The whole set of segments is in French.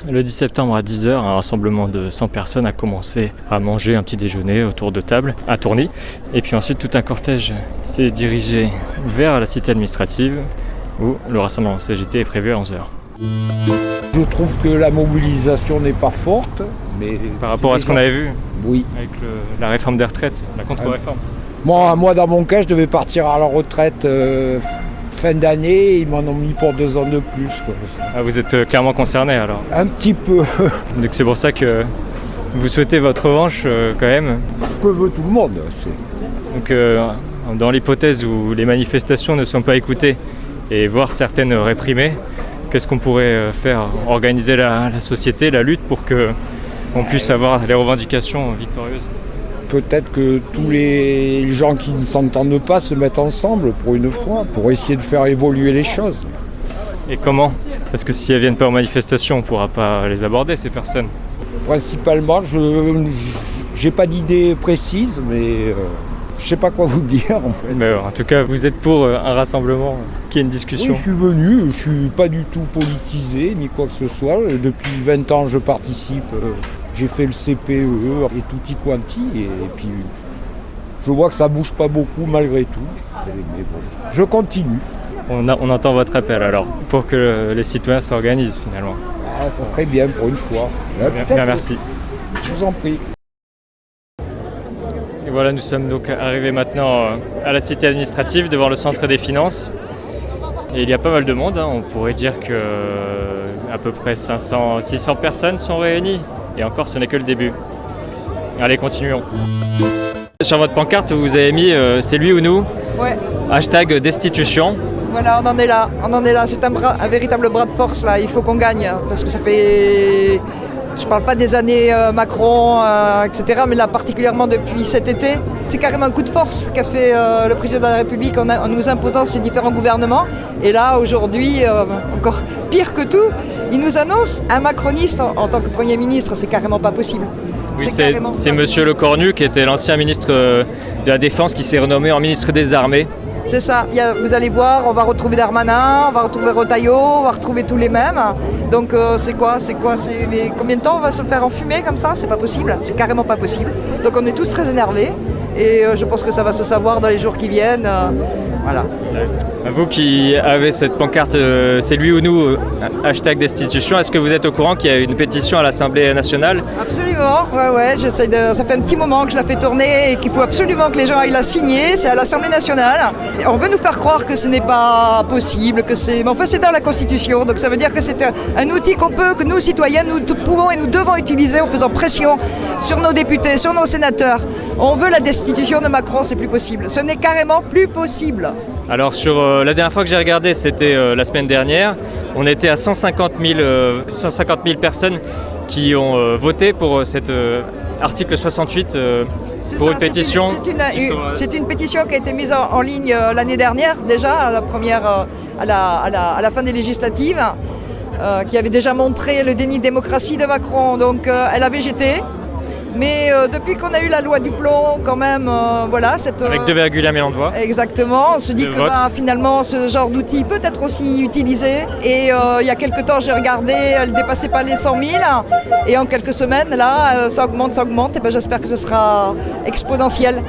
Le 10 septembre à 10h, un rassemblement de 100 personnes a commencé à manger un petit déjeuner autour de table à Tourny. Et puis ensuite, tout un cortège s'est dirigé vers la cité administrative où le rassemblement CGT est prévu à 11h. Je trouve que la mobilisation n'est pas forte, mais... Par rapport à ce qu'on avait vu oui. Avec la réforme des retraites, la contre-réforme. Moi, dans mon cas, je devais partir à la retraite fin d'année, ils m'en ont mis pour 2 ans de plus. Quoi. Ah, vous êtes clairement concerné alors? Un petit peu. Donc c'est pour ça que vous souhaitez votre revanche quand même? Ce que veut tout le monde. Donc dans l'hypothèse où les manifestations ne sont pas écoutées et voire certaines réprimées, qu'est-ce qu'on pourrait faire? Organiser la société, la lutte pour qu'on puisse avoir les revendications victorieuses? Peut-être que tous les gens qui ne s'entendent pas se mettent ensemble pour une fois, pour essayer de faire évoluer les choses. Et comment? Parce que si elles ne viennent pas aux manifestations, on ne pourra pas les aborder, ces personnes. Principalement, je n'ai pas d'idée précise, mais je ne sais pas quoi vous dire en fait. Mais en tout cas, vous êtes pour un rassemblement qui est une discussion? Oui, je suis venu, je ne suis pas du tout politisé, ni quoi que ce soit. Depuis 20 ans, je participe. J'ai fait le CPE et tutti quanti, et puis je vois que ça bouge pas beaucoup malgré tout. Mais bon, je continue. On entend votre appel alors, pour que les citoyens s'organisent finalement. Ah, ça serait bien pour une fois. Bien, merci. Je vous en prie. Et voilà, nous sommes donc arrivés maintenant à la cité administrative, devant le centre des finances. Et il y a pas mal de monde, on pourrait dire que à peu près 600 personnes sont réunies. Et encore, ce n'est que le début. Allez, continuons. Sur votre pancarte, vous avez mis « C'est lui ou nous » Ouais. Hashtag destitution. Voilà, on en est là. C'est un véritable bras de force, là. Il faut qu'on gagne. Parce que ça fait... Je parle pas des années Macron, etc. Mais là, particulièrement depuis cet été, c'est carrément un coup de force qu'a fait le président de la République en nous imposant ces différents gouvernements. Et là, aujourd'hui, encore pire que tout, il nous annonce un macroniste en tant que Premier ministre. C'est carrément pas possible. Oui, c'est Monsieur Lecornu, qui était l'ancien ministre de la Défense, qui s'est renommé en ministre des Armées. C'est ça, vous allez voir, on va retrouver Darmanin, on va retrouver Retailleau, on va retrouver tous les mêmes. Donc c'est quoi mais combien de temps on va se faire enfumer comme ça? C'est pas possible, c'est carrément pas possible. Donc on est tous très énervés et je pense que ça va se savoir dans les jours qui viennent. Voilà. Vous qui avez cette pancarte c'est lui ou nous, hashtag destitution, est-ce que vous êtes au courant qu'il y a une pétition à l'Assemblée nationale? Absolument, ouais, ça fait un petit moment que je la fais tourner et qu'il faut absolument que les gens aillent la signer, c'est à l'Assemblée nationale. On veut nous faire croire que ce n'est pas possible, mais enfin c'est dans la Constitution, donc ça veut dire que c'est un outil que nous citoyens, nous pouvons et nous devons utiliser en faisant pression sur nos députés, sur nos sénateurs. On veut la destitution de Macron, c'est plus possible, ce n'est carrément plus possible. Alors sur la dernière fois que j'ai regardé, c'était la semaine dernière, on était à 150 000 personnes qui ont voté pour cet article 68 pour une pétition. C'est une pétition qui a été mise en ligne l'année dernière déjà, à la fin des législatives, qui avait déjà montré le déni de démocratie de Macron, donc elle a végété. Mais depuis qu'on a eu la loi du plomb, quand même, voilà... Avec 2,1 millions de voix. Exactement, on se dit que finalement, ce genre d'outil peut être aussi utilisé. Et il y a quelques temps, j'ai regardé, elle ne dépassait pas les 100 000. Et en quelques semaines, là, ça augmente. Et ben, j'espère que ce sera exponentiel.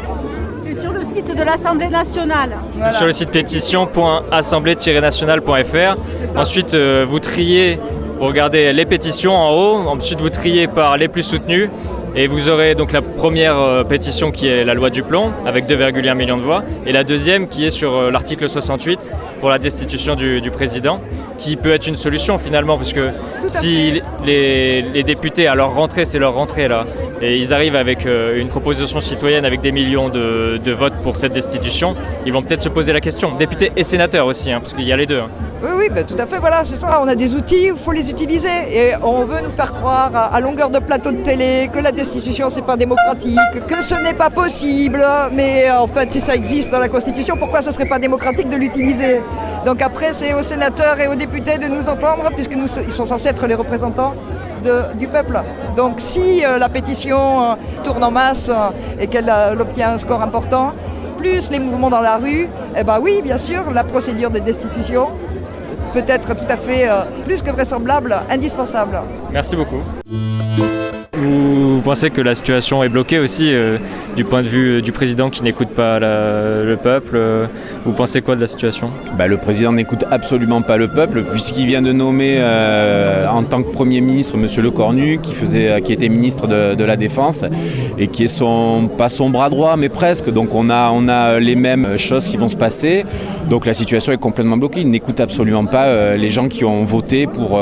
C'est sur le site de l'Assemblée nationale. Voilà. C'est sur le site pétition.assemblée-nationale.fr. Ensuite, vous triez, vous regardez les pétitions en haut. Ensuite, vous triez par les plus soutenues. Et vous aurez donc la première pétition qui est la loi du plomb avec 2,1 millions de voix et la deuxième qui est sur l'article 68 pour la destitution du président, qui peut être une solution finalement, parce que si les députés à leur rentrée, c'est leur rentrée là, et ils arrivent avec une proposition citoyenne avec des millions de votes pour cette destitution, ils vont peut-être se poser la question, députés et sénateurs aussi, parce qu'il y a les deux. Oui, tout à fait, voilà, c'est ça, on a des outils, il faut les utiliser et on veut nous faire croire à longueur de plateau de télé que la destitution c'est pas démocratique, que ce n'est pas possible, mais en fait si ça existe dans la Constitution, pourquoi ce serait pas démocratique de l'utiliser? Donc après c'est aux sénateurs et aux députés de nous entendre puisque ils sont censés être les représentants du peuple. Donc si la pétition tourne en masse et qu'elle obtient un score important, plus les mouvements dans la rue, eh ben oui bien sûr la procédure de destitution peut être tout à fait plus que vraisemblable, indispensable. Merci beaucoup. Vous pensez que la situation est bloquée aussi du point de vue du président qui n'écoute pas le peuple Vous pensez quoi de la situation ? Le président n'écoute absolument pas le peuple puisqu'il vient de nommer en tant que Premier ministre M. Lecornu qui était ministre de la Défense et qui est pas son bras droit mais presque. Donc on a les mêmes choses qui vont se passer. Donc la situation est complètement bloquée. Il n'écoute absolument pas les gens qui ont voté pour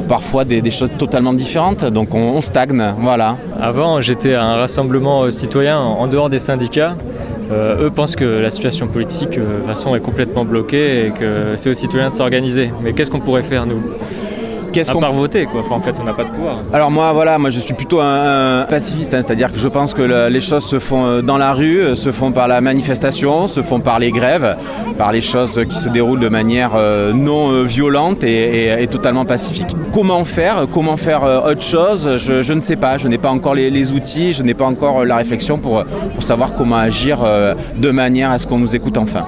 parfois des choses totalement différentes, donc on stagne, voilà. Avant, j'étais à un rassemblement citoyen en dehors des syndicats. Eux pensent que la situation politique, de toute façon, est complètement bloquée et que c'est aux citoyens de s'organiser. Mais qu'est-ce qu'on pourrait faire, nous ? À part voter, quoi. Enfin, en fait, on n'a pas de pouvoir. Alors moi je suis plutôt un pacifiste, c'est-à-dire que je pense que les choses se font dans la rue, se font par la manifestation, se font par les grèves, par les choses qui se déroulent de manière non violente et totalement pacifique. Comment faire autre chose, je ne sais pas, je n'ai pas encore les outils, je n'ai pas encore la réflexion pour savoir comment agir de manière à ce qu'on nous écoute enfin.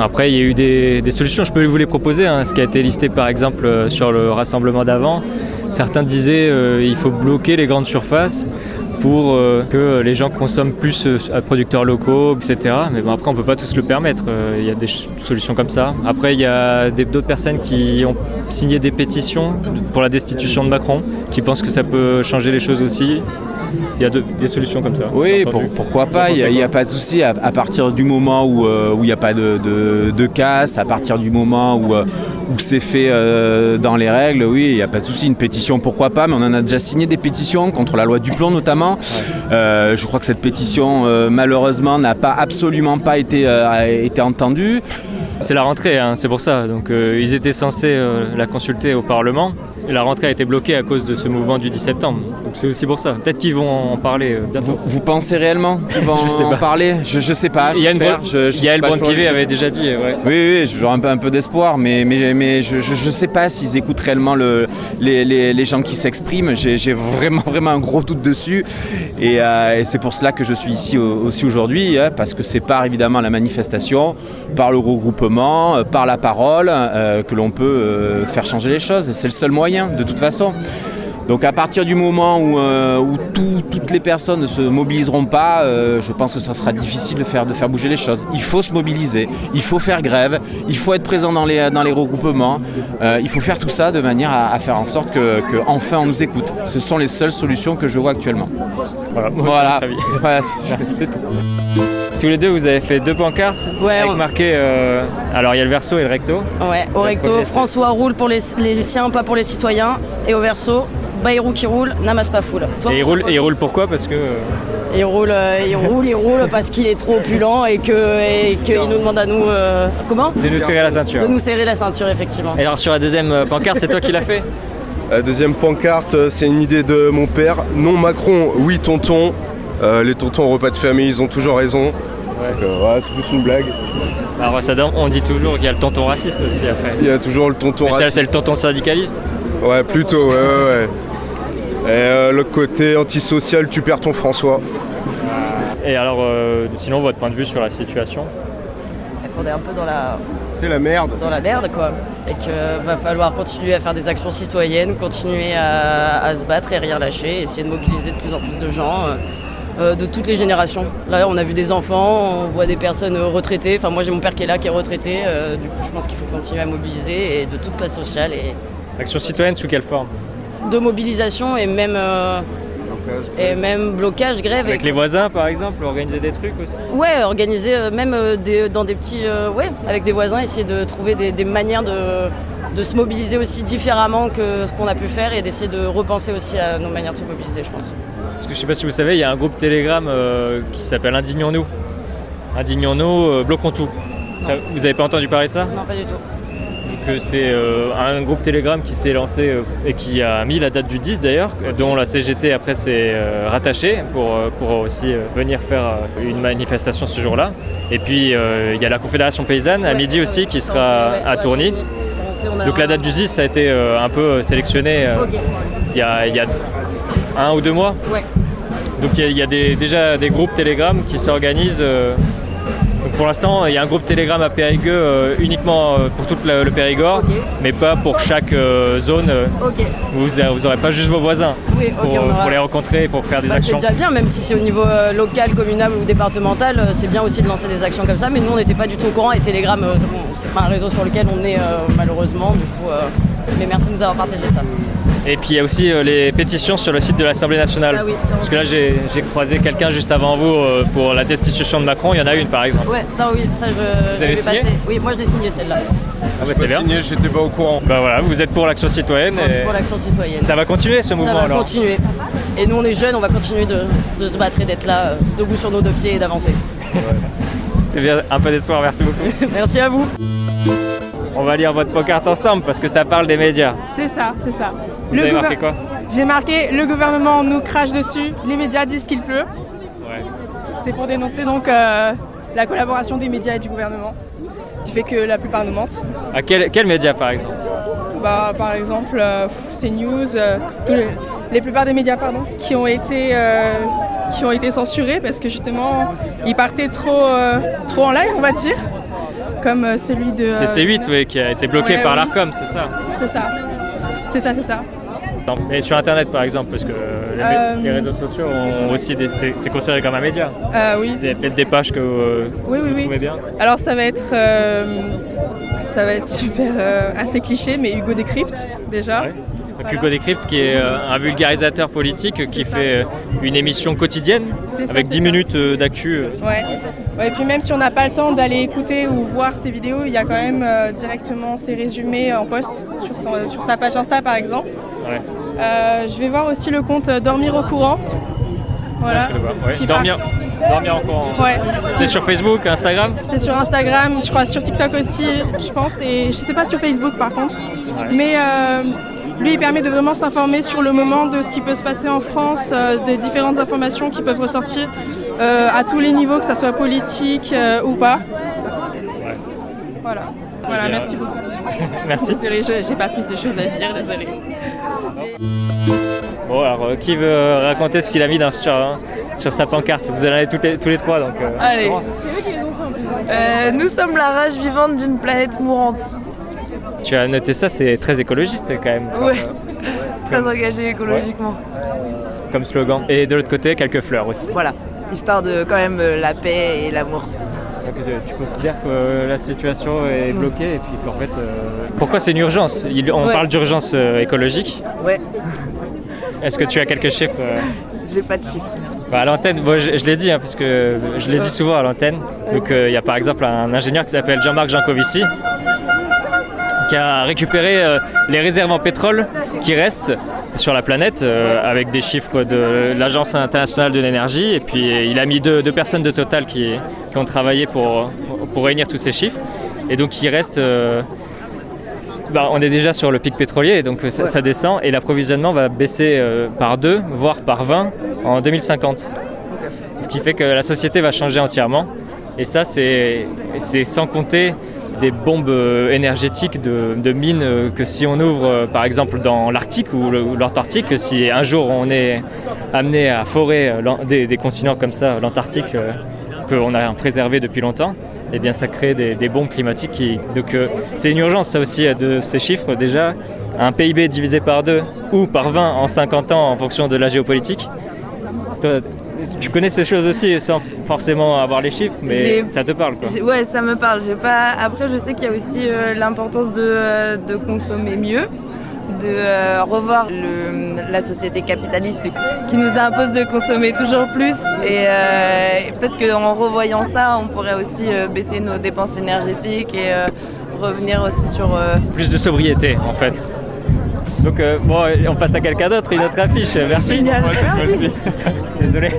Après, il y a eu des solutions, je peux vous les proposer, ce qui a été listé par exemple sur le rassemblement d'avant. Certains disaient qu'il faut bloquer les grandes surfaces pour que les gens consomment plus à producteurs locaux, etc. Mais après, on ne peut pas tous le permettre, il y a des solutions comme ça. Après, il y a d'autres personnes qui ont signé des pétitions pour la destitution de Macron, qui pensent que ça peut changer les choses aussi. Il y a des solutions comme ça. Oui, pourquoi pas, il n'y a pas de souci. À partir du moment où il n'y a pas de casse, à partir du moment où c'est fait dans les règles, oui, il n'y a pas de souci. Une pétition, pourquoi pas, mais on en a déjà signé des pétitions contre la loi du plomb notamment. Ouais. Je crois que cette pétition, malheureusement, n'a absolument pas été entendue. C'est la rentrée, c'est pour ça. Donc ils étaient censés la consulter au Parlement. Et la rentrée a été bloquée à cause de ce mouvement du 10 septembre. Donc c'est aussi pour ça. Peut-être qu'ils vont en parler bientôt. Vous pensez réellement qu'ils vont en parler ? Je sais pas, j'espère. Yael Braun-Pivet avait déjà dit. Ouais. Oui, j'aurais un peu d'espoir, mais je sais pas s'ils écoutent réellement les gens qui s'expriment. J'ai vraiment un gros doute dessus. Et c'est pour cela que je suis ici aussi aujourd'hui, parce que c'est par évidemment la manifestation, par le regroupement, par la parole, que l'on peut faire changer les choses. C'est le seul moyen. De toute façon. Donc à partir du moment où toutes les personnes ne se mobiliseront pas, je pense que ça sera difficile de faire bouger les choses. Il faut se mobiliser, il faut faire grève, il faut être présent dans les regroupements, il faut faire tout ça de manière à faire en sorte que enfin on nous écoute. Ce sont les seules solutions que je vois actuellement. Voilà. C'est tout. Tous les deux, vous avez fait 2 pancartes avec marqué. Alors il y a le verso et le recto. Ouais, au recto, François roule pour les siens, pas pour les citoyens. Et au verso, Bayrou qui roule, n'amasse pas foule. Et il roule pourquoi ? Parce que. Il roule parce qu'il est trop opulent et qu'il nous demande à nous. Comment ? De nous serrer la ceinture. De nous serrer la ceinture, effectivement. Et alors sur la deuxième pancarte, c'est toi qui l'as fait ? La deuxième pancarte, c'est une idée de mon père. Non Macron, oui tonton. Les tontons au repas de famille, ils ont toujours raison. Ouais. Voilà, c'est plus une blague. Alors on dit toujours qu'il y a le tonton raciste aussi après. Il y a toujours le tonton raciste. C'est le tonton syndicaliste ? Ouais, plutôt, ouais. Et l'autre côté antisocial, tu perds ton François. Et alors, sinon, votre point de vue sur la situation ? On est un peu dans la... C'est la merde. Dans la merde, quoi. Et qu'il va falloir continuer à faire des actions citoyennes, continuer à se battre et rien lâcher, essayer de mobiliser de plus en plus de gens. De toutes les générations. Là, on a vu des enfants, on voit des personnes retraitées. Enfin, moi, j'ai mon père qui est là, qui est retraité. Du coup, je pense qu'il faut continuer à mobiliser et de toute classe sociale. Action citoyenne sous quelle forme ? De mobilisation et même blocage, grève. Avec les voisins, par exemple, organiser des trucs aussi ? Ouais, organiser même dans des petits... avec des voisins, essayer de trouver des manières de se mobiliser aussi différemment que ce qu'on a pu faire et d'essayer de repenser aussi à nos manières de se mobiliser, je pense. Parce que je ne sais pas si vous savez, il y a un groupe Telegram qui s'appelle Indignons-nous. Indignons-nous, bloquons tout. Ça, vous n'avez pas entendu parler de ça ? Non, pas du tout. Donc c'est un groupe Telegram qui s'est lancé et qui a mis la date du 10 d'ailleurs, dont la CGT après s'est rattachée pour aussi venir faire une manifestation ce jour-là. Et puis il y a la Confédération Paysanne à midi aussi qui sera à Tourny. Donc la date du 10 a été un peu sélectionnée il y a 1 ou 2 mois. Ouais. Donc il y a déjà des groupes Telegram qui s'organisent. Donc pour l'instant, il y a un groupe Telegram à Périgueux uniquement pour tout le Périgord, Ok. mais pas pour chaque zone. Ok. Vous n'aurez pas juste vos voisins Oui, ok, on aura- pour les rencontrer et pour faire des C'est actions. déjà bien, même si c'est au niveau local, communal ou départemental, c'est bien aussi de lancer des actions comme ça. Mais nous, on n'était pas du tout au courant et Telegram, bon, c'est pas un réseau sur lequel on est malheureusement. Du coup, mais merci de nous avoir partagé ça. Et puis il y a aussi les pétitions sur le site de l'Assemblée nationale. Ça, oui, ça Parce que là, j'ai croisé quelqu'un juste avant vous pour la destitution de Macron. Il y en a une par exemple. Ouais, ça oui, ça je avez l'ai signé passé. Oui, moi je l'ai signé celle-là. Ah bah, c'est bien. Signé, j'étais pas au courant. Bah voilà, vous êtes pour l'action citoyenne. Et Pour l'action citoyenne. ça va continuer ce Ça mouvement va alors. continuer. Et nous, on est jeunes, on va continuer de se battre et d'être là, debout sur nos deux pieds et d'avancer. C'est bien, un peu d'espoir, merci beaucoup. Merci à vous. On va lire votre pancarte ensemble parce que ça parle des médias. C'est ça, c'est ça. Vous avez marqué quoi? J'ai marqué le gouvernement nous crache dessus, les médias disent qu'il pleut. Ouais. C'est pour dénoncer donc la collaboration des médias et du gouvernement, qui fait que la plupart nous mentent. À quel média par exemple? Bah, par exemple, CNews, les plupart des médias qui ont été censurés parce que justement ils partaient trop en live, on va dire, comme celui de. C'est C8 oui, qui a été bloqué Ouais, par oui. l'Arcom, c'est ça? C'est ça. Non, mais sur internet par exemple, parce que les réseaux sociaux ont aussi c'est considéré comme un média. Oui. Vous avez peut-être des pages que Oui. vous trouvez bien. Alors ça va être super assez cliché, mais Hugo Décrypte déjà. Ouais. Donc Voilà. Hugo Décrypte qui est un vulgarisateur politique qui fait une émission quotidienne C'est ça, avec c'est 10 ça. minutes d'actu. Ouais. Et puis même si on n'a pas le temps d'aller écouter ou voir ses vidéos, il y a quand même directement ses résumés en post sur sa page Insta par exemple. Ouais. Je vais voir aussi le compte Dormir au courant. Voilà. Je le vois. Ouais. Qui Dormir en courant. Ouais. C'est sur Facebook, Instagram? C'est sur Instagram, je crois sur TikTok aussi, je pense, et je sais pas sur Facebook par contre. Mais lui, il permet de vraiment s'informer sur le moment de ce qui peut se passer en France, des différentes informations qui peuvent ressortir à tous les niveaux, que ce soit politique ou pas. Ouais. Voilà, bien. merci beaucoup. Merci. Désolée, j'ai pas plus de choses à dire, désolée. Bon alors, qui veut raconter ce qu'il a mis sur sa pancarte? Vous allez tous les trois, donc Allez. je commence. C'est eux qui les ont fait en plus. Nous sommes la rage vivante d'une planète mourante. Tu as noté ça, c'est très écologiste quand même. Ouais. Très engagé écologiquement. Comme slogan. Et de l'autre côté, quelques fleurs aussi. Voilà, histoire de quand même la paix et l'amour. Donc, tu considères que la situation est bloquée et puis qu'en fait... Pourquoi c'est une urgence? On Ouais. parle d'urgence écologique. Ouais, Est-ce que tu as quelques chiffres j'ai pas de chiffres. À l'antenne, bon, je l'ai dit, hein, parce que je l'ai dit souvent à l'antenne. Donc il y a par exemple un ingénieur qui s'appelle Jean-Marc Jancovici qui a récupéré les réserves en pétrole qui restent sur la planète avec des chiffres de l'Agence internationale de l'énergie. Et puis il a mis deux personnes de Total qui ont travaillé pour réunir tous ces chiffres. Et donc il reste... on est déjà sur le pic pétrolier, donc ça descend et l'approvisionnement va baisser par 2, voire par 20 en 2050. Ce qui fait que la société va changer entièrement. Et ça, c'est sans compter des bombes énergétiques de mines que si on ouvre par exemple dans l'Arctique ou l'Antarctique, si un jour on est amené à forer des continents comme ça, l'Antarctique, qu'on a préservé depuis longtemps, eh bien ça crée des bombes climatiques. Donc c'est une urgence ça aussi de ces chiffres déjà. Un PIB divisé par 2 ou par 20 en 50 ans en fonction de la géopolitique. Toi, tu connais ces choses aussi sans forcément avoir les chiffres, mais ça te parle quoi. Ouais, ça me parle. Après, je sais qu'il y a aussi l'importance de consommer mieux, de revoir la société capitaliste qui nous impose de consommer toujours plus. Et peut-être qu'en revoyant ça, on pourrait aussi baisser nos dépenses énergétiques et revenir aussi sur... Plus de sobriété en fait. Donc on passe à quelqu'un d'autre, une autre affiche. Merci. Génial, merci. Désolé.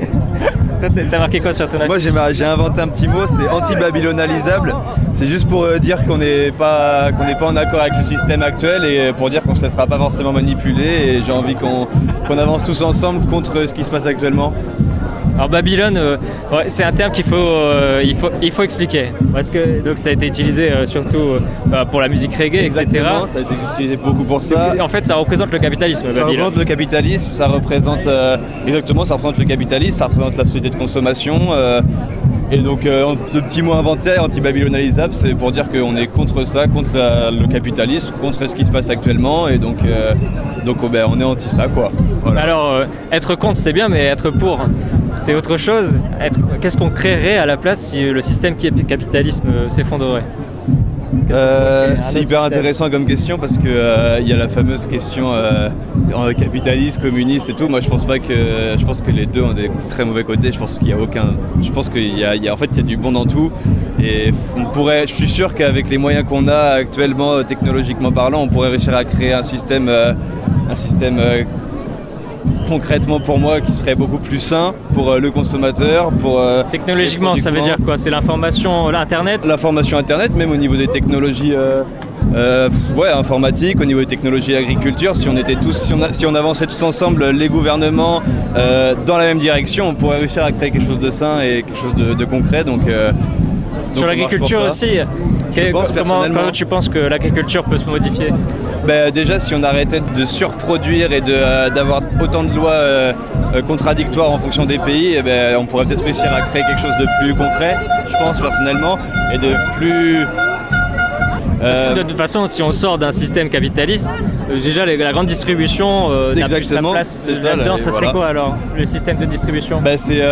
Toi, t'as marqué quoi sur ton affiche? Moi j'ai inventé un petit mot, c'est anti-babylonalisable. C'est juste pour dire qu'on n'est pas en accord avec le système actuel et pour dire qu'on ne se laissera pas forcément manipuler, et j'ai envie qu'on avance tous ensemble contre ce qui se passe actuellement. Alors Babylone, c'est un terme qu'il faut expliquer. Parce que donc, ça a été utilisé surtout pour la musique reggae, etc. Exactement, ça a été utilisé beaucoup pour ça. En fait, ça représente le capitalisme, Ça Babylone. représente le capitalisme, ça représente exactement, ça représente le capitalisme, ça représente la société de consommation. Et donc le petit mot inventé, anti-babylonalisable, c'est pour dire qu'on est contre ça, contre le capitalisme, contre ce qui se passe actuellement, et donc on est anti ça, quoi. Voilà. Alors, être contre c'est bien, mais être pour, c'est autre chose. Qu'est-ce qu'on créerait à la place si le système capitalisme s'effondrerait? C'est hyper intéressant comme question parce que il y a la fameuse question capitaliste, communiste et tout. Moi je pense que les deux ont des très mauvais côtés. Je pense qu'il y a du bon dans tout, et je suis sûr qu'avec les moyens qu'on a actuellement, technologiquement parlant, on pourrait réussir à créer un système concrètement pour moi qui serait beaucoup plus sain pour le consommateur, technologiquement ça veut dire quoi? C'est l'information, l'internet? L'information internet, même au niveau des technologies informatiques, au niveau des technologies agriculture, si on avançait tous ensemble, les gouvernements dans la même direction, on pourrait réussir à créer quelque chose de sain et quelque chose de concret. Donc sur l'agriculture aussi, comment tu penses que l'agriculture peut se modifier? Déjà, si on arrêtait de surproduire et d'avoir autant de lois contradictoires en fonction des pays, on pourrait peut-être réussir à créer quelque chose de plus concret, je pense personnellement, et de plus... Parce que de toute façon, si on sort d'un système capitaliste, déjà la grande distribution n'a plus sa place là-dedans. Ça serait quoi alors, le système de distribution? C'est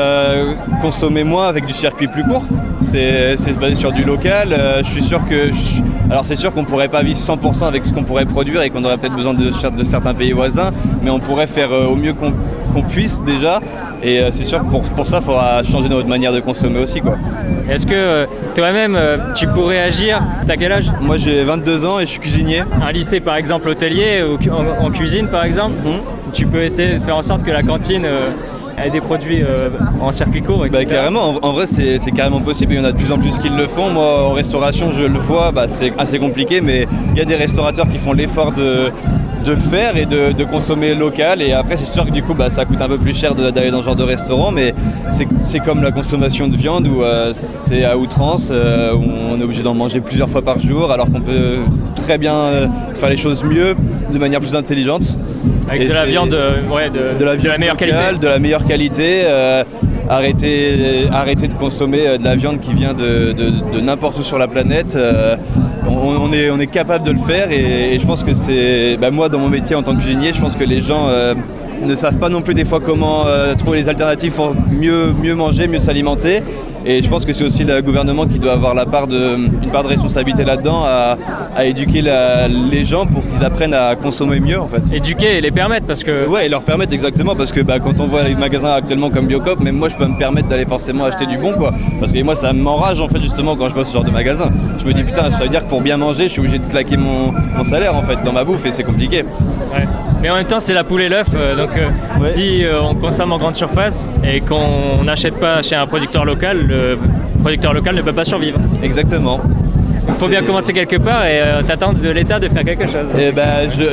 consommer moins avec du circuit plus court. C'est se baser sur du local. Je suis sûr alors c'est sûr qu'on pourrait pas vivre 100% avec ce qu'on pourrait produire et qu'on aurait peut-être besoin de certains pays voisins, mais on pourrait faire au mieux qu'on puisse déjà. Et c'est sûr que pour ça, il faudra changer notre manière de consommer aussi, quoi. Est-ce que toi-même, tu pourrais agir? T'as quel âge? Moi, j'ai 22 ans et je suis cuisinier. Un lycée, par exemple, hôtelier, ou en cuisine, par exemple, tu peux essayer de faire en sorte que la cantine ait des produits en circuit court, etc. Carrément, en vrai, c'est carrément possible. Il y en a de plus en plus qui le font. Moi, en restauration, je le vois, c'est assez compliqué, mais il y a des restaurateurs qui font l'effort de le faire et de consommer local, et après c'est sûr que du coup ça coûte un peu plus cher d'aller dans ce genre de restaurant, mais c'est comme la consommation de viande où c'est à outrance, où on est obligé d'en manger plusieurs fois par jour alors qu'on peut très bien faire les choses mieux, de manière plus intelligente. Avec de la viande de la meilleure qualité. De la meilleure qualité. Arrêter de consommer de la viande qui vient de n'importe où sur la planète. On est capable de le faire, et je pense que c'est... moi, dans mon métier en tant que cuisinier, je pense que les gens ne savent pas non plus des fois comment trouver les alternatives pour mieux manger, mieux s'alimenter. Et je pense que c'est aussi le gouvernement qui doit avoir une part de responsabilité là-dedans, à éduquer les gens pour qu'ils apprennent à consommer mieux, en fait. Éduquer et les permettre, parce que... Ouais, et leur permettre, exactement, parce que quand on voit les magasins actuellement comme Biocop, même moi je peux me permettre d'aller forcément acheter du bon, quoi. Parce que moi ça m'enrage en fait justement quand je vois ce genre de magasin. Je me dis putain, ça veut dire que pour bien manger, je suis obligé de claquer mon salaire en fait dans ma bouffe, et c'est compliqué. Ouais. Mais en même temps, c'est la poule et l'œuf, si on consomme en grande surface et qu'on n'achète pas chez un producteur local, le producteur local ne peut pas survivre. Exactement. Il faut bien commencer quelque part et t'attendre de l'État de faire quelque chose. Et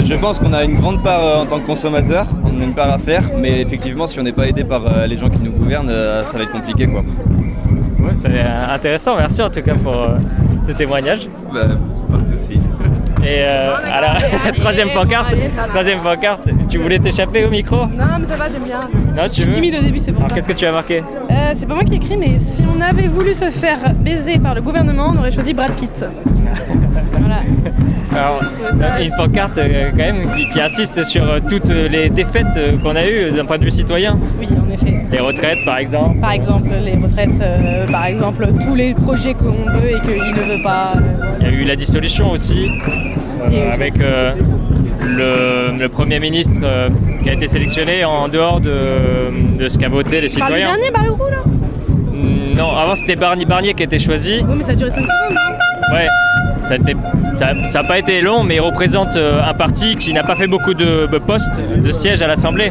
je pense qu'on a une grande part en tant que consommateur, on a une part à faire, mais effectivement si on n'est pas aidé par les gens qui nous gouvernent, ça va être compliqué, quoi. Ouais, c'est intéressant, merci en tout cas pour ce témoignage. Pas de soucis. Et alors, troisième pancarte, tu voulais t'échapper au micro? Non, mais ça va, j'aime bien. Non, je suis timide au début, c'est pour ça. Qu'est-ce que tu as marqué? C'est pas moi qui ai écrit, mais si on avait voulu se faire baiser par le gouvernement, on aurait choisi Brad Pitt. Voilà. Alors, une pancarte quand même qui insiste sur toutes les défaites qu'on a eues d'un point de vue citoyen. Oui, en effet. Les retraites, par exemple. Par exemple, les retraites, par exemple, tous les projets qu'on veut et qu'il ne veut pas. Il y a eu la dissolution aussi, avec le Premier ministre qui a été sélectionné en dehors de ce qu'a voté les citoyens. Par le dernier Bayrou, là? Non, avant c'était Barnier qui était choisi. Oui, mais ça a duré 5 secondes, non? Ouais, ça n'a pas été long, mais il représente un parti qui n'a pas fait beaucoup de postes, de sièges à l'Assemblée.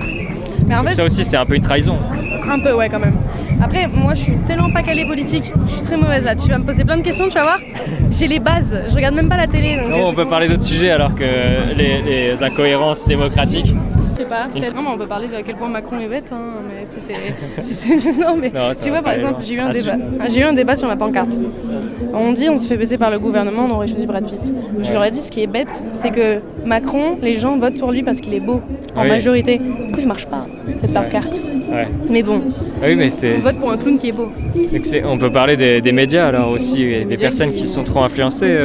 Mais en fait, ça aussi, c'est un peu une trahison. Un peu, ouais, quand même. Après, moi, je suis tellement pas calée politique. Je suis très mauvaise là. Tu vas me poser plein de questions, tu vas voir. J'ai les bases. Je regarde même pas la télé. Donc non, on peut parler d'autres sujets alors que les incohérences démocratiques. Je sais pas, peut-être. Non, mais on peut parler de à quel point Macron est bête, hein, mais si c'est... Non, mais Non, tu vois, par exemple, j'ai eu un débat sur ma pancarte. On dit on se fait baiser par le gouvernement, on aurait choisi Brad Pitt. Je leur ai dit, ce qui est bête, c'est que Macron, les gens votent pour lui parce qu'il est beau, en majorité. Du coup, ça marche pas, cette pancarte. Ouais. Mais bon, Oui, mais c'est... on vote pour un clown qui est beau. On peut parler des médias alors aussi, et des personnes qui sont trop influencées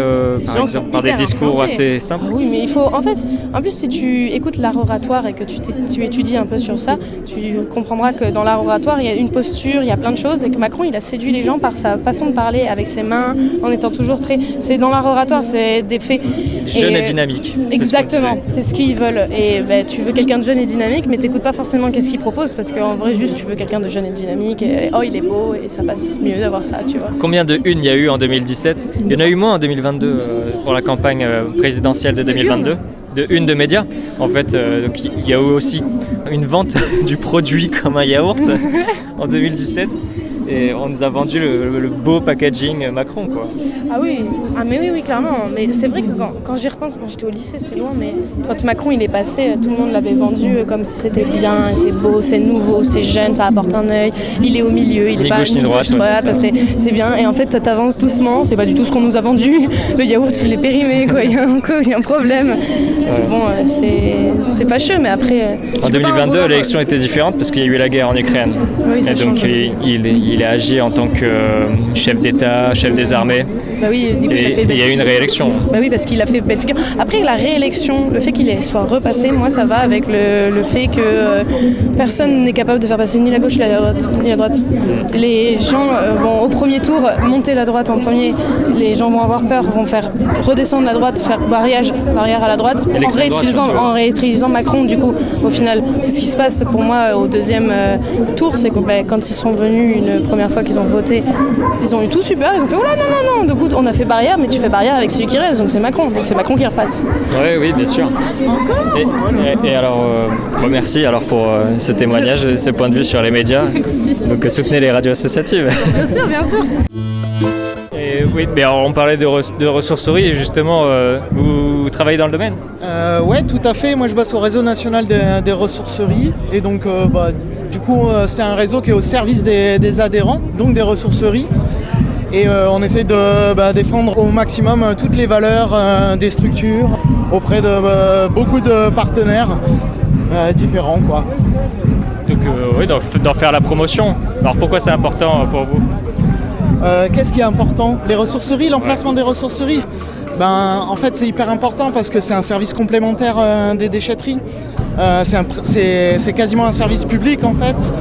par exemple, par des discours assez simples. Oui, mais il faut, en plus si tu écoutes l'art oratoire et que tu étudies un peu sur ça, tu comprendras que dans l'art oratoire, il y a une posture, il y a plein de choses, et que Macron, il a séduit les gens par sa façon de parler avec ses mains, en étant toujours très... C'est dans l'art oratoire, c'est des faits. Jeune et dynamique. Exactement, c'est ce qu'ils veulent. Et tu veux quelqu'un de jeune et dynamique, mais t'écoutes pas forcément qu'est-ce qu'il propose, parce qu'en vrai, juste, tu veux quelqu'un de jeune et dynamique, et il est beau, et ça passe mieux d'avoir ça, tu vois. Combien de une il y a eu en 2017 ? Il y en a eu moins en 2022 pour la campagne présidentielle de 2022. De une de médias. En fait, donc il y a eu aussi une vente du produit comme un yaourt en 2017. Et on nous a vendu le beau packaging Macron, quoi. Ah oui, mais oui, clairement. Mais c'est vrai que quand j'y repense, bon, j'étais au lycée, c'était loin, mais quand Macron il est passé, tout le monde l'avait vendu comme si c'était bien, c'est beau, c'est nouveau, c'est jeune, ça apporte un œil, il est au milieu, il est pas ni gauche ni droite, c'est bien. Et en fait, t'avances doucement, c'est pas du tout ce qu'on nous a vendu. Le yaourt, il est périmé, quoi. Il y a un problème. Ouais. Bon, c'est fâcheux, mais après. En 2022, l'élection était différente parce qu'il y a eu la guerre en Ukraine. Oui, et donc il a agi en tant que chef d'État, chef des armées. Bah oui, du coup, il y a eu une réélection. Bah oui, parce qu'il a fait belle figure. Après, la réélection, le fait qu'il soit repassé, moi, ça va avec le fait que personne n'est capable de faire passer ni la gauche ni la droite. Les gens vont au premier tour monter la droite en premier. Les gens vont avoir peur, vont faire redescendre la droite, faire barrière à la droite, en réutilisant Macron, du coup, au final. C'est ce qui se passe pour moi au deuxième tour, c'est que quand ils sont venus une première fois qu'ils ont voté, ils ont eu tout super, ils ont fait oh là non, du coup on a fait barrière, mais tu fais barrière avec celui qui reste, donc c'est Macron qui repasse. Oui, bien sûr. Et alors, merci alors pour ce témoignage, ce point de vue sur les médias. Donc soutenez les radios associatives. Bien sûr. Et oui, mais alors, on parlait de ressourcerie et justement, vous travaillez dans le domaine ? Ouais, tout à fait. Moi, je bosse au réseau national des ressourceries et donc du coup, c'est un réseau qui est au service des adhérents, donc des ressourceries. Et on essaie de défendre au maximum toutes les valeurs des structures auprès de beaucoup de partenaires différents, quoi. Donc oui, d'en faire la promotion. Alors pourquoi c'est important pour vous ? Qu'est-ce qui est important ? Les ressourceries, l'emplacement des ressourceries. En fait, c'est hyper important parce que c'est un service complémentaire des déchetteries. C'est quasiment un service public en fait.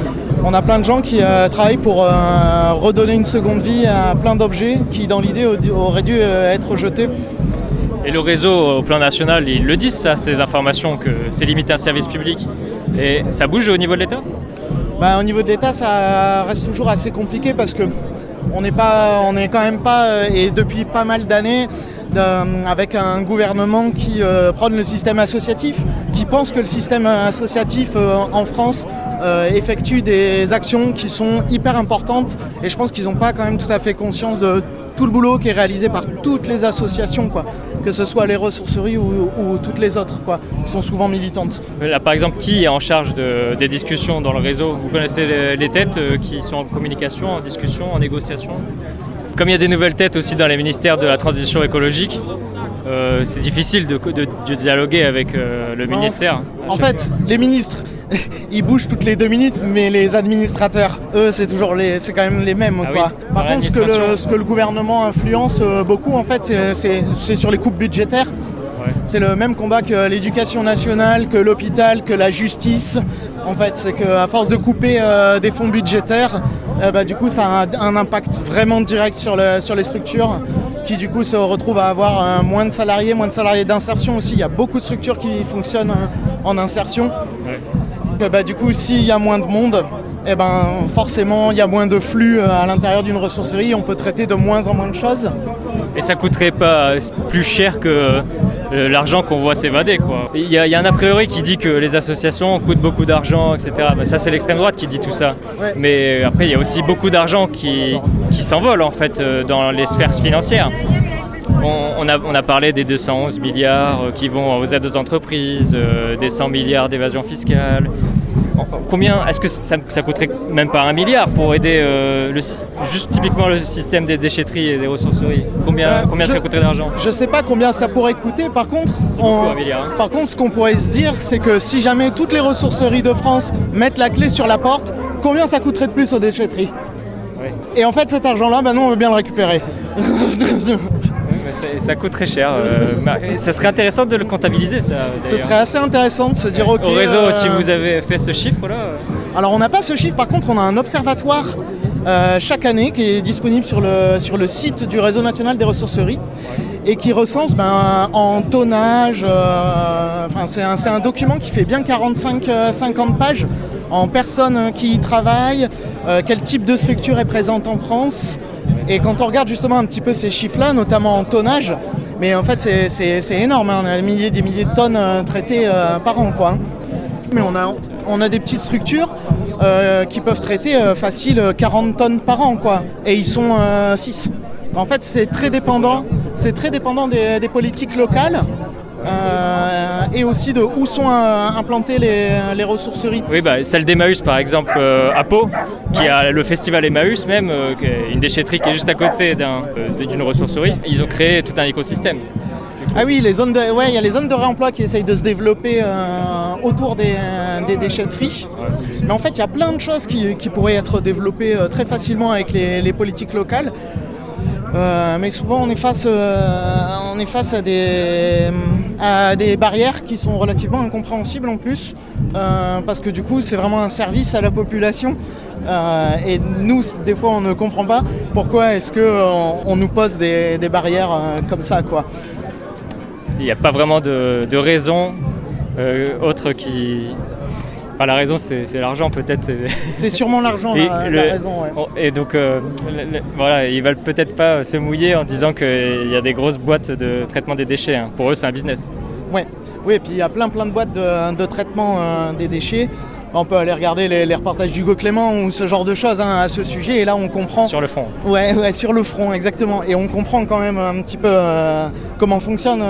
On a plein de gens qui travaillent pour redonner une seconde vie à plein d'objets qui dans l'idée auraient dû être jetés. Et le réseau au plan national, ils le disent ça, ces informations, que c'est limité un service public. Et ça bouge au niveau de l'État ? Au niveau de l'État, ça reste toujours assez compliqué parce que on est quand même pas, et depuis pas mal d'années, avec un gouvernement qui prône le système associatif, qui pense que le système associatif en France effectue des actions qui sont hyper importantes, et je pense qu'ils n'ont pas quand même tout à fait conscience de tout le boulot qui est réalisé par toutes les associations, quoi, que ce soit les ressourceries ou toutes les autres, quoi, qui sont souvent militantes. Là, par exemple, qui est en charge des discussions dans le réseau ? Vous connaissez les têtes qui sont en communication, en discussion, en négociation ? Comme il y a des nouvelles têtes aussi dans les ministères de la transition écologique, c'est difficile de dialoguer avec le ministère. En fait, les ministres, ils bougent toutes les 2 minutes, mais les administrateurs, eux, c'est quand même les mêmes, quoi. Oui. Par contre, ce que le gouvernement influence beaucoup, en fait, c'est sur les coupes budgétaires. Ouais. C'est le même combat que l'éducation nationale, que l'hôpital, que la justice. En fait, c'est qu'à force de couper des fonds budgétaires, du coup, ça a un impact vraiment direct sur les structures qui, du coup, se retrouvent à avoir moins de salariés d'insertion aussi. Il y a beaucoup de structures qui fonctionnent en insertion. Ouais. Du coup, s'il y a moins de monde, forcément, il y a moins de flux à l'intérieur d'une ressourcerie. On peut traiter de moins en moins de choses. Et ça coûterait pas plus cher que l'argent qu'on voit s'évader, quoi. Il y a un a priori qui dit que les associations coûtent beaucoup d'argent, etc. Ça, c'est l'extrême droite qui dit tout ça. Ouais. Mais après, il y a aussi beaucoup d'argent qui s'envole, en fait, dans les sphères financières. On a parlé des 211 milliards qui vont aux aides aux entreprises, des 100 milliards d'évasion fiscale. Combien, est-ce que ça coûterait même pas 1 milliard pour aider juste typiquement le système des déchetteries et des ressourceries? Combien ça coûterait d'argent? Je sais pas combien ça pourrait coûter. Par contre, ce qu'on pourrait se dire, c'est que si jamais toutes les ressourceries de France mettent la clé sur la porte, combien ça coûterait de plus aux déchetteries? Et en fait, cet argent-là, nous, on veut bien le récupérer. Ça coûte très cher. Ça serait intéressant de le comptabiliser, ça. Ce serait assez intéressant de se dire, ok. Au réseau, si vous avez fait ce chiffre-là. Alors, on n'a pas ce chiffre. Par contre, on a un observatoire chaque année qui est disponible sur le site du Réseau national des ressourceries et qui recense en tonnage. C'est un document qui fait bien 45-50 pages en personnes qui y travaillent, quel type de structure est présente en France. Et quand on regarde justement un petit peu ces chiffres-là, notamment en tonnage, mais en fait c'est énorme, hein. On a des milliers de tonnes traitées par an, quoi. Mais on a des petites structures qui peuvent traiter facile 40 tonnes par an, quoi. Et ils sont 6. En fait, c'est très dépendant des politiques locales. Et aussi de où sont implantées les ressourceries. Oui, celle d'Emmaüs par exemple à Pau, qui a le festival Emmaüs même, qui est une déchetterie qui est juste à côté d'une ressourcerie. Ils ont créé tout un écosystème. Ah oui, il y a les zones de réemploi qui essayent de se développer autour des déchetteries. Mais en fait, il y a plein de choses qui pourraient être développées très facilement avec les politiques locales. Mais souvent on est face à des barrières qui sont relativement incompréhensibles en plus, parce que du coup c'est vraiment un service à la population, et nous des fois on ne comprend pas pourquoi est-ce qu'on nous pose des barrières comme ça, quoi. Il n'y a pas vraiment de raison autre qui... Enfin, la raison, c'est l'argent, peut-être. C'est sûrement l'argent, la raison, ouais. Et donc, voilà, ils ne veulent peut-être pas se mouiller en disant qu'il y a des grosses boîtes de traitement des déchets. Hein. Pour eux, c'est un business. Oui, et puis il y a plein de boîtes de traitement des déchets. On peut aller regarder les reportages d'Hugo Clément ou ce genre de choses à ce sujet, et là on comprend... Sur le front. Ouais, sur le front, exactement. Et on comprend quand même un petit peu comment fonctionne...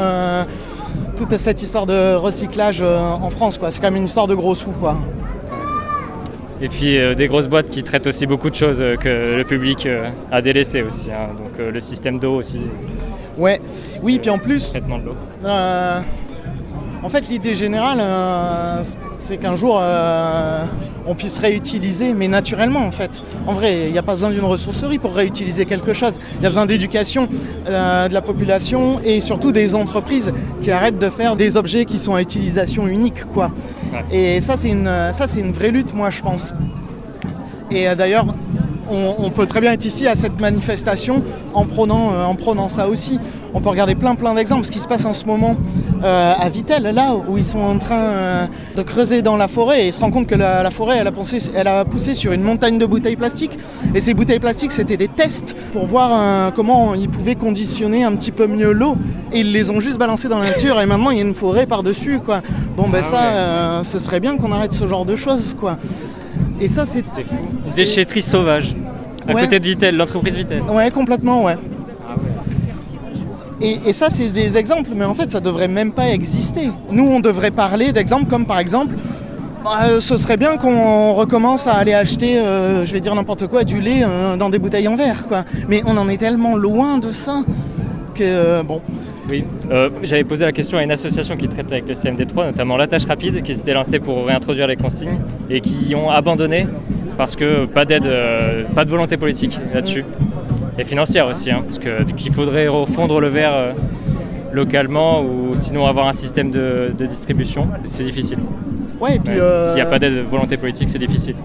toute cette histoire de recyclage en France, quoi. C'est quand même une histoire de gros sous, quoi. Et puis des grosses boîtes qui traitent aussi beaucoup de choses que le public a délaissées aussi, hein. Donc le système d'eau aussi. Ouais, oui, puis en plus... Traitement de l'eau. En fait, l'idée générale, c'est qu'un jour, on puisse réutiliser, mais naturellement, en fait. En vrai, il n'y a pas besoin d'une ressourcerie pour réutiliser quelque chose. Il y a besoin d'éducation de la population et surtout des entreprises qui arrêtent de faire des objets qui sont à utilisation unique, quoi. Ouais. Et ça, c'est une vraie lutte, moi, je pense. Et d'ailleurs... On peut très bien être ici à cette manifestation en prenant ça aussi. On peut regarder plein d'exemples. Ce qui se passe en ce moment à Vittel, là où ils sont en train de creuser dans la forêt, et ils se rendent compte que la forêt elle a poussé sur une montagne de bouteilles plastiques. Et ces bouteilles plastiques, c'était des tests pour voir comment ils pouvaient conditionner un petit peu mieux l'eau. Et ils les ont juste balancés dans la nature, et maintenant il y a une forêt par-dessus, quoi. Bon ce serait bien qu'on arrête ce genre de choses, quoi. Et ça, c'est fou. Déchetterie sauvage, à côté de Vittel, l'entreprise Vittel. Ouais, complètement, ouais. Et ça, c'est des exemples, mais en fait, ça devrait même pas exister. Nous, on devrait parler d'exemples comme, par exemple, ce serait bien qu'on recommence à aller acheter, je vais dire n'importe quoi, du lait dans des bouteilles en verre, quoi. Mais on en est tellement loin de ça que, bon... Oui, j'avais posé la question à une association qui traite avec le CMD3, notamment La Tâche Rapide, qui s'était lancée pour réintroduire les consignes et qui ont abandonné parce que pas d'aide, pas de volonté politique là-dessus. Et financière aussi, hein, parce qu'il faudrait refondre le verre localement ou sinon avoir un système de distribution. C'est difficile. Ouais, et puis s'il n'y a pas d'aide volonté politique, c'est difficile.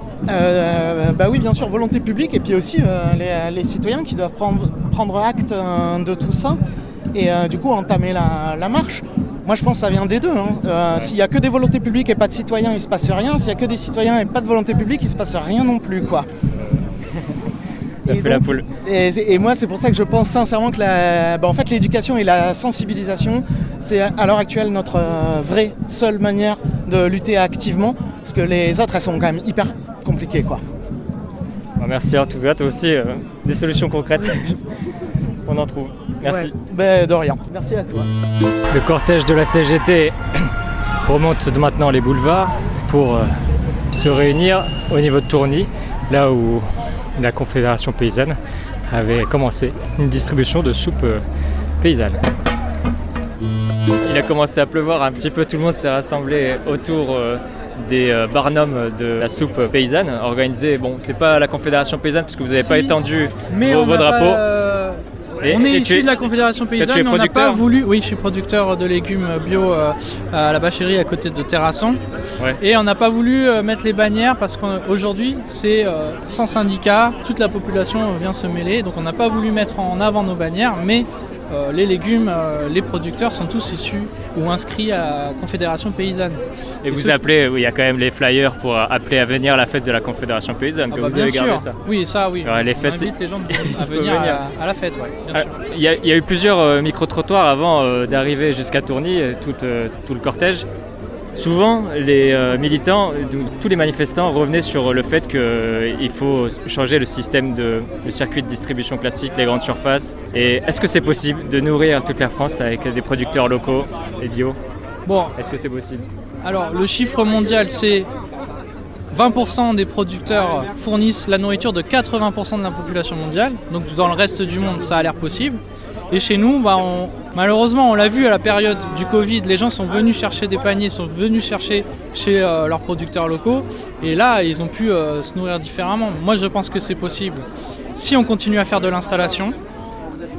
Oui, bien sûr, volonté publique, et puis aussi les citoyens qui doivent prendre acte de tout ça. Et du coup entamer la marche. Moi je pense que ça vient des deux, hein. S'il n'y a que des volontés publiques et pas de citoyens, il ne se passe rien. S'il n'y a que des citoyens et pas de volonté publique, il ne se passe rien non plus, quoi. Et moi c'est pour ça que je pense sincèrement que en fait, l'éducation et la sensibilisation, c'est à l'heure actuelle notre vraie seule manière de lutter activement, parce que les autres elles sont quand même hyper compliquées, quoi. Merci en tout cas, toi aussi, des solutions concrètes. on en trouve. Merci. Ouais. De rien. Merci à toi. Le cortège de la CGT remonte maintenant les boulevards pour se réunir au niveau de Tourny, là où la Confédération paysanne avait commencé une distribution de soupe paysanne. Il a commencé à pleuvoir un petit peu, tout le monde s'est rassemblé autour des barnums de la soupe paysanne organisée. Bon, c'est pas la Confédération paysanne puisque vous n'avez pas étendu vos drapeaux. On est issu de la Confédération paysanne, mais on n'a pas voulu. Oui, je suis producteur de légumes bio à la bâcherie à côté de Terrasson. Ouais. Et on n'a pas voulu mettre les bannières parce qu'aujourd'hui, c'est sans syndicat, toute la population vient se mêler. Donc on n'a pas voulu mettre en avant nos bannières, mais les légumes, les producteurs sont tous issus ou inscrits à la Confédération paysanne. Et vous appelez, il y a quand même les flyers pour appeler à venir à la fête de la Confédération paysanne, que vous avez gardé ça. Oui, ça oui. Alors, les fêtes, on invite les gens à venir à la fête. Ouais, il y a eu plusieurs micro-trottoirs avant d'arriver jusqu'à Tourny, tout le cortège. Souvent, les militants, tous les manifestants revenaient sur le fait qu'il faut changer le système le circuit de distribution classique, les grandes surfaces. Et est-ce que c'est possible de nourrir toute la France avec des producteurs locaux et bio ? Bon, est-ce que c'est possible ? Alors, le chiffre mondial, c'est 20% des producteurs fournissent la nourriture de 80% de la population mondiale. Donc, dans le reste du monde, ça a l'air possible. Et chez nous, malheureusement, on l'a vu à la période du Covid, les gens sont venus chercher des paniers, sont venus chercher chez leurs producteurs locaux. Et là, ils ont pu se nourrir différemment. Moi, je pense que c'est possible. Si on continue à faire de l'installation,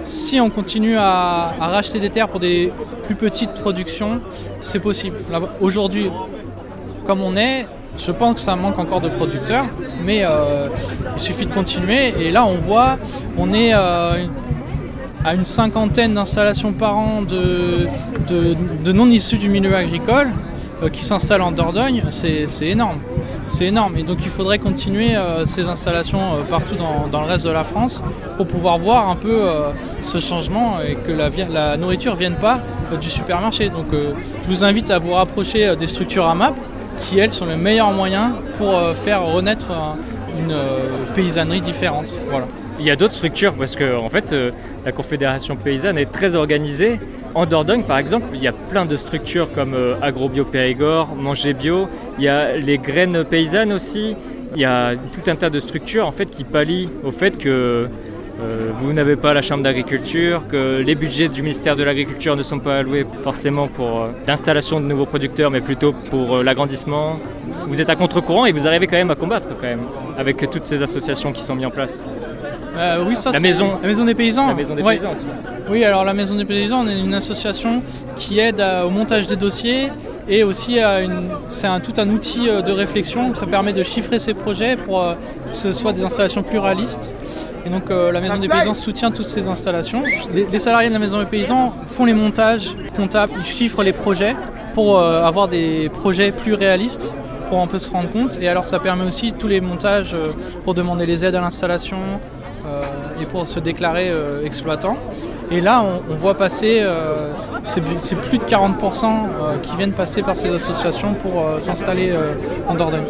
si on continue à racheter des terres pour des plus petites productions, c'est possible. Là, aujourd'hui, comme on est, je pense que ça manque encore de producteurs, mais il suffit de continuer. Et là, on est à une cinquantaine d'installations par an de non issus du milieu agricole qui s'installent en Dordogne. C'est énorme. C'est énorme. Et donc il faudrait continuer ces installations partout dans le reste de la France pour pouvoir voir un peu ce changement et que la nourriture ne vienne pas du supermarché. Donc je vous invite à vous rapprocher des structures AMAP qui, elles, sont le meilleur moyen pour faire renaître une paysannerie différente. Voilà. Il y a d'autres structures parce que en fait, la Confédération paysanne est très organisée. En Dordogne, par exemple, il y a plein de structures comme AgroBio Périgord, Manger Bio. Il y a les graines paysannes aussi. Il y a tout un tas de structures en fait qui pallient au fait que vous n'avez pas la chambre d'agriculture, que les budgets du ministère de l'Agriculture ne sont pas alloués forcément pour l'installation de nouveaux producteurs, mais plutôt pour l'agrandissement. Vous êtes à contre-courant et vous arrivez quand même à combattre quand même avec toutes ces associations qui sont mises en place. Oui, ça, la maison des paysans. La maison des paysans aussi. Oui, alors la maison des paysans, on est une association qui aide au montage des dossiers et aussi tout un outil de réflexion. Ça permet de chiffrer ces projets pour que ce soit des installations plus réalistes. Et donc la maison des paysans soutient toutes ces installations. Les salariés de la maison des paysans font les montages comptables, ils chiffrent les projets pour avoir des projets plus réalistes, pour un peu se rendre compte. Et alors ça permet aussi tous les montages pour demander les aides à l'installation, et pour se déclarer exploitant. Et là, on voit passer, c'est plus de 40% qui viennent passer par ces associations pour s'installer en Dordogne.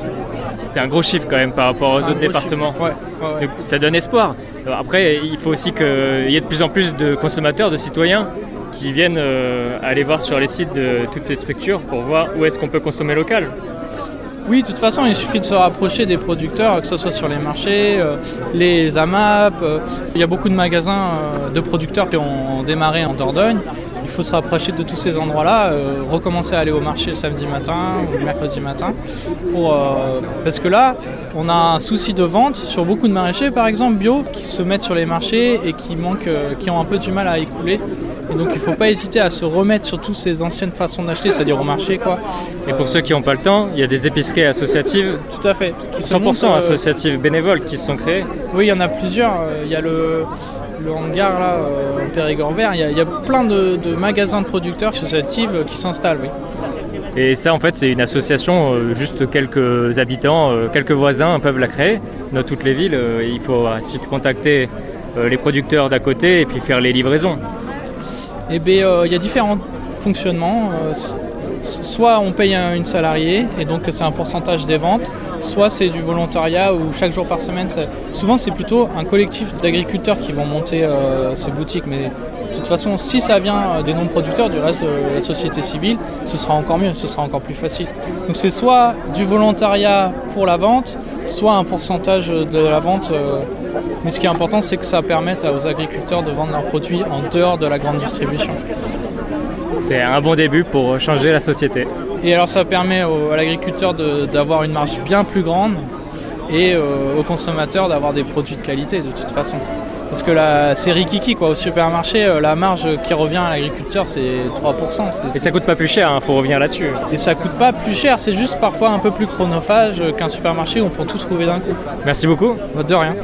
C'est un gros chiffre quand même par rapport aux autres départements. Ouais. Donc, ça donne espoir. Après, il faut aussi qu'il y ait de plus en plus de consommateurs, de citoyens qui viennent aller voir sur les sites de toutes ces structures pour voir où est-ce qu'on peut consommer local. Oui, de toute façon, il suffit de se rapprocher des producteurs, que ce soit sur les marchés, les AMAP. Il y a beaucoup de magasins de producteurs qui ont démarré en Dordogne. Il faut se rapprocher de tous ces endroits-là, recommencer à aller au marché le samedi matin ou le mercredi matin. Parce que là, on a un souci de vente sur beaucoup de maraîchers, par exemple, bio, qui se mettent sur les marchés et qui ont un peu du mal à écouler. Et donc il ne faut pas hésiter à se remettre sur toutes ces anciennes façons d'acheter, c'est-à-dire au marché, quoi. Et pour ceux qui n'ont pas le temps, il y a des épiceries associatives, tout à fait, 100% associatives bénévoles qui se sont créées. Oui, il y en a plusieurs. Il y a le hangar là, en Périgord vert. Il y a plein de magasins de producteurs associatifs qui s'installent. Oui. Et ça, en fait, c'est une association, juste quelques habitants, quelques voisins peuvent la créer. Dans toutes les villes, il faut ensuite contacter les producteurs d'à côté et puis faire les livraisons. Eh bien, il y a différents fonctionnements. soit on paye une salariée et donc c'est un pourcentage des ventes, soit c'est du volontariat où chaque jour par semaine, souvent c'est plutôt un collectif d'agriculteurs qui vont monter ces boutiques. Mais de toute façon, si ça vient des non-producteurs du reste de la société civile, ce sera encore mieux, ce sera encore plus facile. Donc c'est soit du volontariat pour la vente, soit un pourcentage de la vente. Mais ce qui est important, c'est que ça permette aux agriculteurs de vendre leurs produits en dehors de la grande distribution. C'est un bon début pour changer la société. Et alors ça permet à l'agriculteur d'avoir une marge bien plus grande et aux consommateurs d'avoir des produits de qualité de toute façon. Parce que là, c'est rikiki quoi. Au supermarché, la marge qui revient à l'agriculteur, c'est 3%. Et ça coûte pas plus cher, faut revenir là-dessus. Et ça coûte pas plus cher, c'est juste parfois un peu plus chronophage qu'un supermarché où on peut tout trouver d'un coup. Merci beaucoup. De rien.